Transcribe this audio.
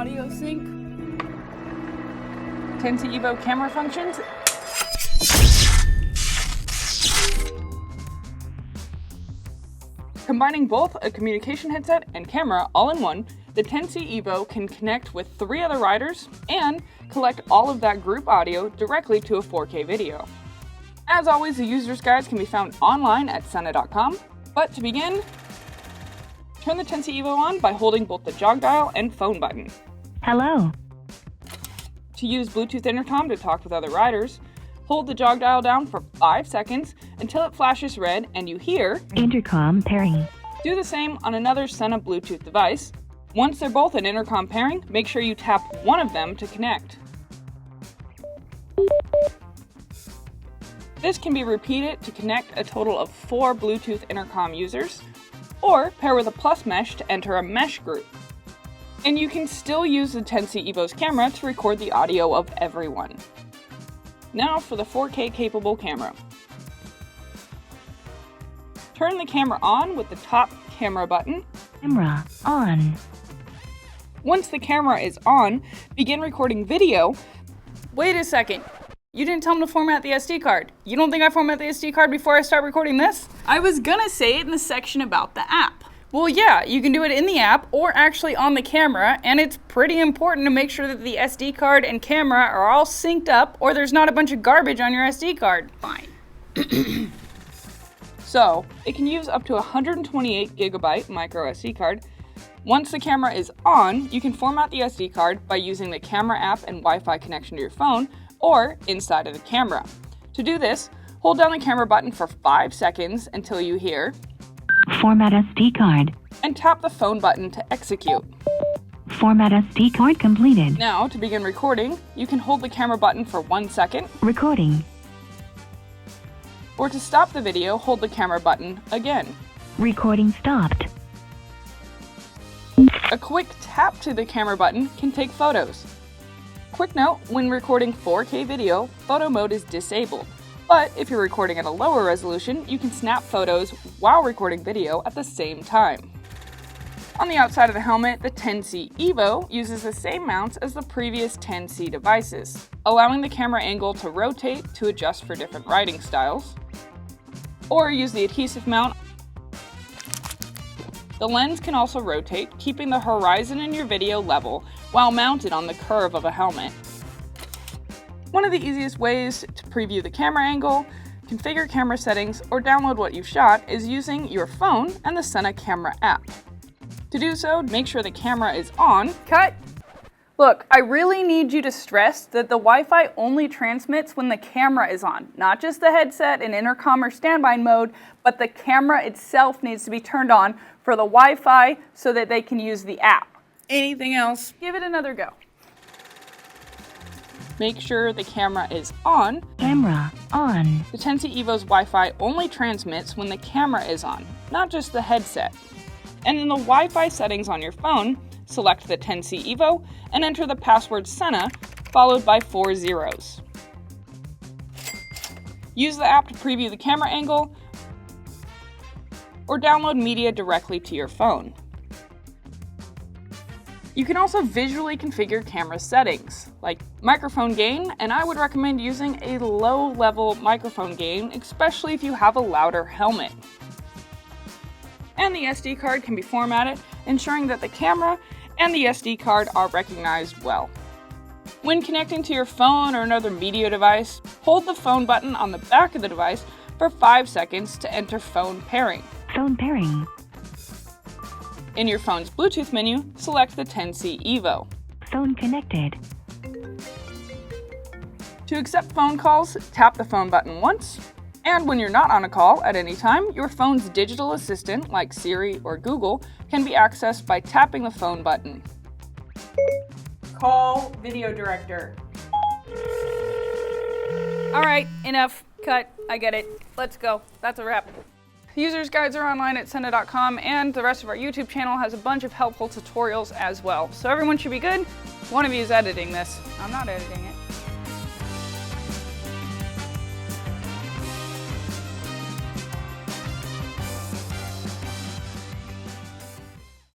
audio sync, 10C EVO camera functions, combining both a communication headset and camera all in one, the 10C EVO can connect with 3 other riders and collect all of that group audio directly to a 4K video. As always, the user's guides can be found online at Sena.com, but to begin, turn the 10C EVO on by holding both the jog dial and phone button. Hello. To use Bluetooth intercom to talk with other riders, hold the jog dial down for 5 seconds until it flashes red and you hear Intercom pairing. Do the same on another Sena Bluetooth device. Once they're both in intercom pairing, make sure you tap one of them to connect. This can be repeated to connect a total of 4 Bluetooth intercom users, or pair with a plus mesh to enter a mesh group. And you can still use the 10C EVO's camera to record the audio of everyone. Now for the 4K capable camera. Turn the camera on with the top camera button. Camera on. Once the camera is on, begin recording video. Wait a second. You didn't tell them to format the SD card. You don't think I format the SD card before I start recording this? I was gonna say it in the section about the app. Well, yeah, you can do it in the app or actually on the camera, and it's pretty important to make sure that the SD card and camera are all synced up or there's not a bunch of garbage on your SD card. Fine. So, it can use up to 128 gigabyte micro SD card. Once the camera is on, you can format the SD card by using the camera app and Wi-Fi connection to your phone or inside of the camera. To do this, hold down the camera button for 5 seconds until you hear Format SD card. And tap the phone button to execute. Format SD card completed. Now, to begin recording, you can hold the camera button for 1 second. Recording. Or to stop the video, hold the camera button again. Recording stopped. A quick tap to the camera button can take photos. Quick note, when recording 4K video, photo mode is disabled. But if you're recording at a lower resolution, you can snap photos while recording video at the same time. On the outside of the helmet, the 10C EVO uses the same mounts as the previous 10C devices, allowing the camera angle to rotate to adjust for different riding styles, or use the adhesive mount. The lens can also rotate, keeping the horizon in your video level while mounted on the curve of a helmet. One of the easiest ways to preview the camera angle, configure camera settings, or download what you've shot is using your phone and the Sena camera app. To do so, make sure the camera is on. Cut! Look, I really need you to stress that the Wi-Fi only transmits when the camera is on. Not just the headset in intercom or standby mode, but the camera itself needs to be turned on for the Wi-Fi so that they can use the app. Anything else, give it another go. Make sure the camera is on. Camera on. The 10C EVO's Wi-Fi only transmits when the camera is on, not just the headset. And in the Wi-Fi settings on your phone, select the 10C EVO and enter the password Sena, followed by 4 zeros. Use the app to preview the camera angle or download media directly to your phone. You can also visually configure camera settings, like microphone gain, and I would recommend using a low-level microphone gain, especially if you have a louder helmet. And the SD card can be formatted, ensuring that the camera and the SD card are recognized well. When connecting to your phone or another media device, hold the phone button on the back of the device for 5 seconds to enter phone pairing. Phone pairing. In your phone's Bluetooth menu, select the 10C EVO. Phone connected. To accept phone calls, tap the phone button once. And when you're not on a call at any time, your phone's digital assistant, like Siri or Google, can be accessed by tapping the phone button. Call video director. All right, enough. Cut. I get it. Let's go. That's a wrap. Users guides are online at Sena.com, and the rest of our YouTube channel has a bunch of helpful tutorials as well. So everyone should be good. One of you is editing this. I'm not editing it.